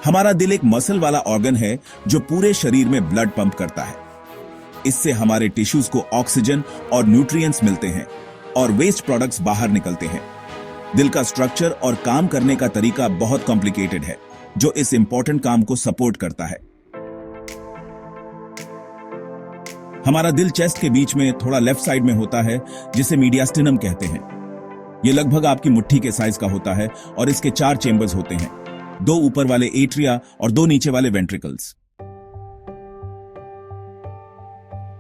हमारा दिल एक मसल वाला ऑर्गन है जो पूरे शरीर में ब्लड पंप करता है। इससे हमारे टिश्यूज को ऑक्सीजन और न्यूट्रिएंट्स मिलते हैं और वेस्ट प्रोडक्ट्स बाहर निकलते हैं। दिल का स्ट्रक्चर और काम करने का तरीका बहुत कॉम्प्लिकेटेड है, जो इस इंपॉर्टेंट काम को सपोर्ट करता है। हमारा दिल चेस्ट के बीच में थोड़ा लेफ्ट साइड में होता है, जिसे मीडियास्टिनम कहते हैं। यह लगभग आपकी मुट्ठी के साइज का होता है और इसके 4 चेंबर्स होते हैं, 2 ऊपर वाले एट्रिया और 2 नीचे वाले वेंट्रिकल्स।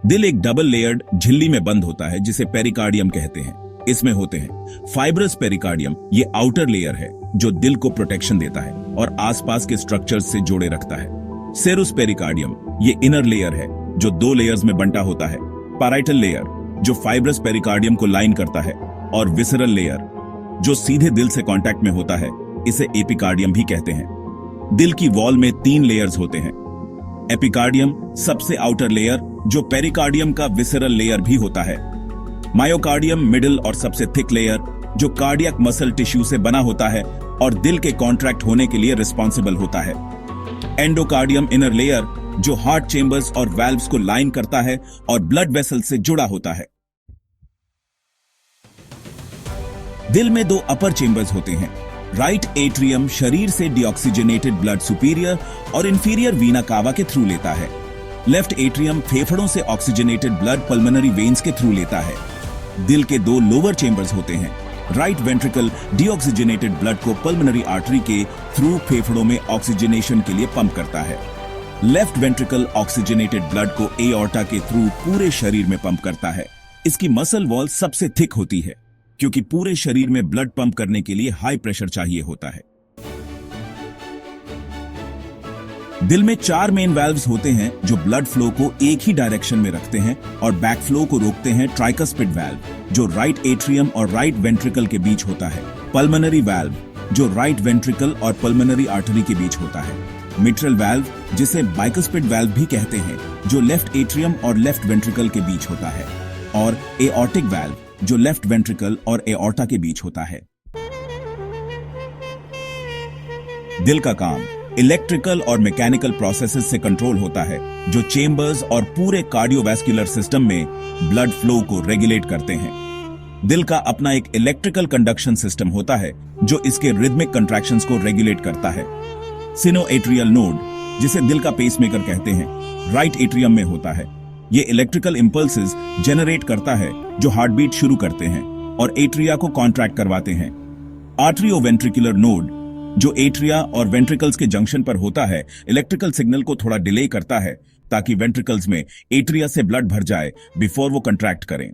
दिल एक डबल लेयर्ड झिल्ली में बंद होता है, जिसे पेरिकार्डियम कहते हैं। इसमें होते हैं फाइब्रस पेरिकार्डियम, ये आउटर लेयर है जो दिल को प्रोटेक्शन देता है और आसपास के स्ट्रक्चर्स से जोड़े रखता है। सेरुस पेरिकार्डियम ये इनर लेयर है जो 2 लेयर्स में बंटा होता है। पैराइटल लेयर जो फाइब्रस पेरिकार्डियम को लाइन करता है और विसरल लेयर जो सीधे दिल से कांटेक्ट में होता है, इसे एपिकार्डियम भी कहते हैं। दिल की वॉल में 3 लेयर्स होते हैं। एपिकार्डियम सबसे आउटर लेयर जो पेरिकार्डियम का विसरल लेयर भी होता है। मायोकार्डियम मिडिल और सबसे थिक लेयर जो कार्डियक मसल टिश्यू से बना होता है और दिल के कॉन्ट्रैक्ट होने के लिए रिस्पॉन्सिबल होता है। एंडोकार्डियम इनर लेयर जो हार्ट चेंबर्स और वाल्व्स को लाइन करता है और ब्लड वेसल से जुड़ा होता है। दिल में 2 अपर चेंबर्स होते हैं। राइट एट्रियम शरीर से डीऑक्सीजनेटेड ब्लड सुपीरियर और इंफीरियर वीना कावा के थ्रू लेता है। लेफ्ट एट्रियम फेफड़ों से ऑक्सीजनेटेड ब्लड पल्मोनरी वेन्स के थ्रू लेता है। दिल के 2 लोअर चेंबर्स होते हैं। राइट वेंट्रिकल डीऑक्सीजनेटेड ब्लड को पल्मोनरी आर्टरी के थ्रू फेफड़ों में ऑक्सीजनेशन के लिए पंप करता है। लेफ्ट वेंट्रिकल ऑक्सीजनेटेड ब्लड को एओर्टा के थ्रू पूरे शरीर में पंप करता है। इसकी मसल वॉल सबसे थिक होती है क्योंकि पूरे शरीर में ब्लड पंप करने के लिए हाई प्रेशर चाहिए होता है। दिल में 4 मेन वाल्व्स होते हैं जो ब्लड फ्लो को एक ही डायरेक्शन में रखते हैं और बैक फ्लो को रोकते हैं। ट्राइकस्पिड वाल्व जो राइट एट्रियम और राइट वेंट्रिकल के बीच होता है। पल्मोनरी वाल्व जो राइट वेंट्रिकल और पल्मोनरी आर्टरी के बीच होता है। मिट्रल वाल्व जिसे बाइकस्पिड वाल्व भी कहते हैं जो लेफ्ट एट्रियम और लेफ्ट वेंट्रिकल के बीच होता है। और एओर्टिक वाल्व जो लेफ्ट वेंट्रिकल और एओर्टा के बीच होता है। दिल का काम इलेक्ट्रिकल और मैकेनिकल प्रोसेसेस से कंट्रोल होता है जो चेंबर्स और पूरे कार्डियोवैस्कुलर सिस्टम में ब्लड फ्लो को रेगुलेट करते हैं। दिल का अपना एक इलेक्ट्रिकल कंडक्शन सिस्टम होता है जो इसके रिदमिक कंट्रैक्शंस को रेगुलेट करता है। सिनोएट्रियल नोड जिसे दिल का पेसमेकर कहते हैं, राइट एट्रियम में होता है। ये इलेक्ट्रिकल इंपल्सेस जनरेट करता है जो हार्ट बीट शुरू करते हैं और एट्रिया को कॉन्ट्रैक्ट करवाते हैं। आर्ट्रियोवेंट्रिकुलर नोड जो एट्रिया और वेंट्रिकल्स के जंक्शन पर होता है, इलेक्ट्रिकल सिग्नल को थोड़ा डिले करता है ताकि वेंट्रिकल्स में एट्रिया से ब्लड भर जाए बिफोर वो कंट्रैक्ट करें।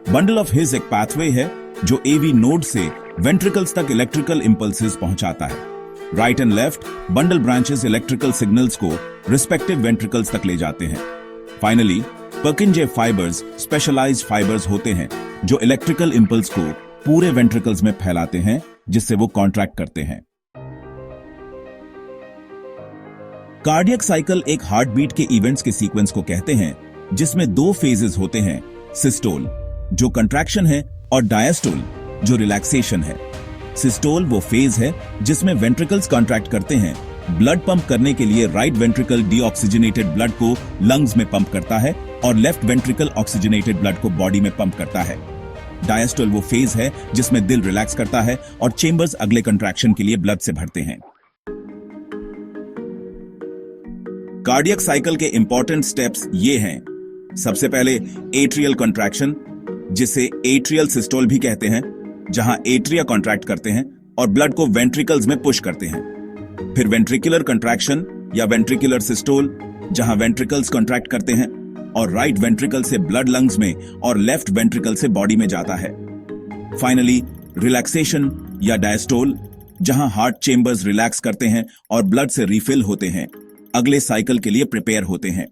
बंडल ऑफ हिज एक पाथवे है जो एवी नोड से वेंट्रिकल्स तक इलेक्ट्रिकल इंपल्सेस पहुंचाता है। Right and left bundle branches electrical signals को रिस्पेक्टिव वेंट्रिकल्स तक ले जाते हैं। Finally Purkinje fibres specialised fibres होते हैं जो इलेक्ट्रिकल इंपल्स को पूरे वेंट्रिकल्स में फैलाते हैं जिससे वो कॉन्ट्रैक्ट करते हैं। कार्डियक साइकिल एक हार्ट बीट के इवेंट्स के सीक्वेंस को कहते हैं जिसमें 2 फेजेस होते हैं, सिस्टोल जो कंट्रैक्शन है और डायस्टोल जो रिलैक्सेशन है। सिस्टोल वो फेज है जिसमें वेंट्रिकल्स कॉन्ट्रैक्ट करते हैं। ब्लड पंप करने के लिए राइट वेंट्रिकल डीऑक्सीजनेटेड ब्लड को लंग्स में पंप करता है और लेफ्ट वेंट्रिकल ऑक्सीजनेटेड ब्लड को बॉडी में पंप करता है। डायस्टोल वो फेज है जिसमें दिल रिलैक्स करता है और चेंबर्स अगले कंट्रैक्शन के लिए ब्लड से भरते हैं। कार्डियक साइकिल के इंपॉर्टेंट स्टेप्स ये हैं। सबसे पहले एट्रियल कंट्रैक्शन जिसे एट्रियल सिस्टोल भी कहते हैं, जहां एट्रिया कॉन्ट्रैक्ट करते हैं और ब्लड को वेंट्रिकल्स में पुश करते हैं। फिर वेंट्रिकुलर कंट्रैक्शन या वेंट्रिकुलर सिस्टोल जहां वेंट्रिकल्स कॉन्ट्रैक्ट करते हैं और राइट वेंट्रिकल से ब्लड लंग्स में और लेफ्ट वेंट्रिकल से बॉडी में जाता है। फाइनली रिलैक्सेशन या डायस्टोल जहां हार्ट चेंबर्स रिलैक्स करते हैं और ब्लड से रिफिल होते हैं, अगले साइकिल के लिए प्रिपेयर होते हैं।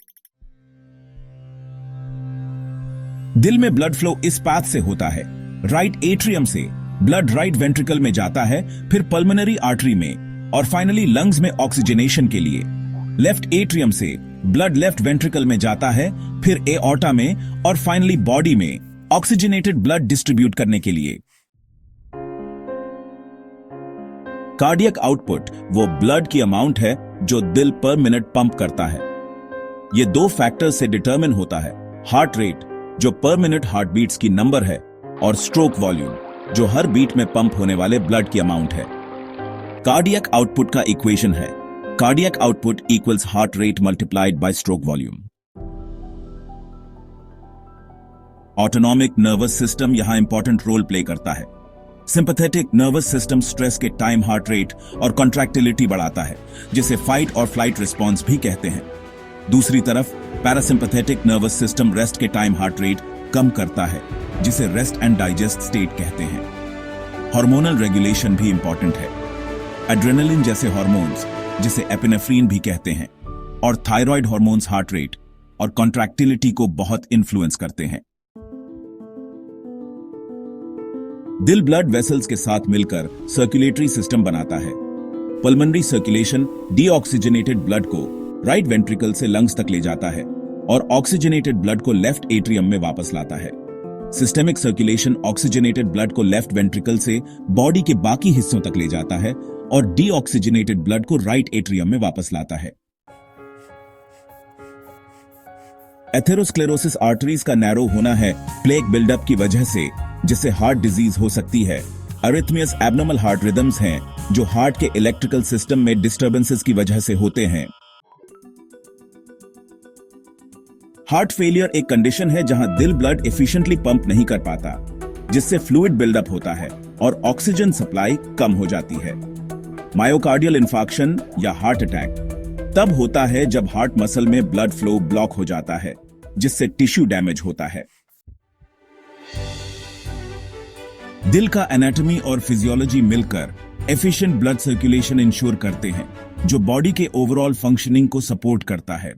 दिल में ब्लड फ्लो इस पाथ से होता है। राइट एट्रियम से ब्लड राइट वेंट्रिकल में जाता है, फिर पल्मोनरी आर्टरी में और फाइनली लंग्स में ऑक्सीजनेशन के लिए। लेफ्ट एट्रियम से ब्लड लेफ्ट वेंट्रिकल में जाता है, फिर एओर्टा में और फाइनली बॉडी में ऑक्सीजनेटेड ब्लड डिस्ट्रीब्यूट करने के लिए। कार्डियक आउटपुट वो ब्लड की अमाउंट है जो दिल पर मिनट पंप करता है। ये दो फैक्टर्स से डिटरमिन होता है, हार्ट रेट जो पर मिनट हार्ट बीट्स की नंबर है और स्ट्रोक वॉल्यूम जो हर बीट में पंप होने वाले ब्लड की अमाउंट है। कार्डियक आउटपुट का इक्वेशन है cardiac output equals heart rate multiplied by stroke volume. Autonomic nervous system यहां इंपॉर्टेंट रोल प्ले करता है। सिंपैथेटिक नर्वस सिस्टम स्ट्रेस के टाइम हार्ट रेट और कॉन्ट्रैक्टिलिटी बढ़ाता है, जिसे फाइट और फ्लाइट रिस्पॉन्स भी कहते हैं। दूसरी तरफ पैरासिम्पैथेटिक नर्वस सिस्टम रेस्ट के टाइम हार्ट रेट कम करता है, जिसे रेस्ट एंड डाइजेस्ट स्टेट कहते हैं। हार्मोनल रेगुलेशन भी इंपॉर्टेंट है। एड्रेनलिन जैसे हार्मोन्स, जिसे एपिनेफ्रीन भी कहते हैं, और थायराइड हार्मोन्स हार्ट रेट और कॉन्ट्रैक्टिलिटी को बहुत इन्फ्लुएंस करते हैं। दिल ब्लड वेसल्स के साथ मिलकर सर्कुलेटरी सिस्टम बनाता है। पल्मोनरी सर्कुलेशन डीऑक्सीजनेटेड ब्लड को राइट वेंट्रिकल से लंग्स तक ले जाता है और ऑक्सीजनेटेड ब्लड को लेफ्ट एट्रियम में वापस लाता है। सिस्टेमिक सर्कुलेशन ऑक्सीजनेटेड ब्लड को लेफ्ट वेंट्रिकल से बॉडी के बाकी हिस्सों तक ले जाता है और डीऑक्सीजनेटेड ब्लड को राइट एट्रियम में वापस लाता है। एथेरोस्क्लेरोसिस आर्टरीज का नैरो होना है प्लेक बिल्डअप की वजह से, जिससे हार्ट डिजीज हो सकती है। अरिथमियास एब्नॉर्मल हार्ट रिदम्स हैं जो हार्ट के इलेक्ट्रिकल सिस्टम में डिस्टर्बेंसेस की वजह से होते हैं। हार्ट फेलियर एक कंडीशन है जहां दिल ब्लड एफिशिएंटली पंप नहीं कर पाता, जिससे फ्लूइड बिल्डअप होता है और ऑक्सीजन सप्लाई कम हो जाती है। मायोकार्डियल इंफार्क्शन या हार्ट अटैक तब होता है जब हार्ट मसल में ब्लड फ्लो ब्लॉक हो जाता है, जिससे टिश्यू डैमेज होता है। दिल का एनाटॉमी और फिजियोलॉजी मिलकर एफिशिएंट ब्लड सर्कुलेशन इंश्योर करते हैं, जो बॉडी के ओवरऑल फंक्शनिंग को सपोर्ट करता है।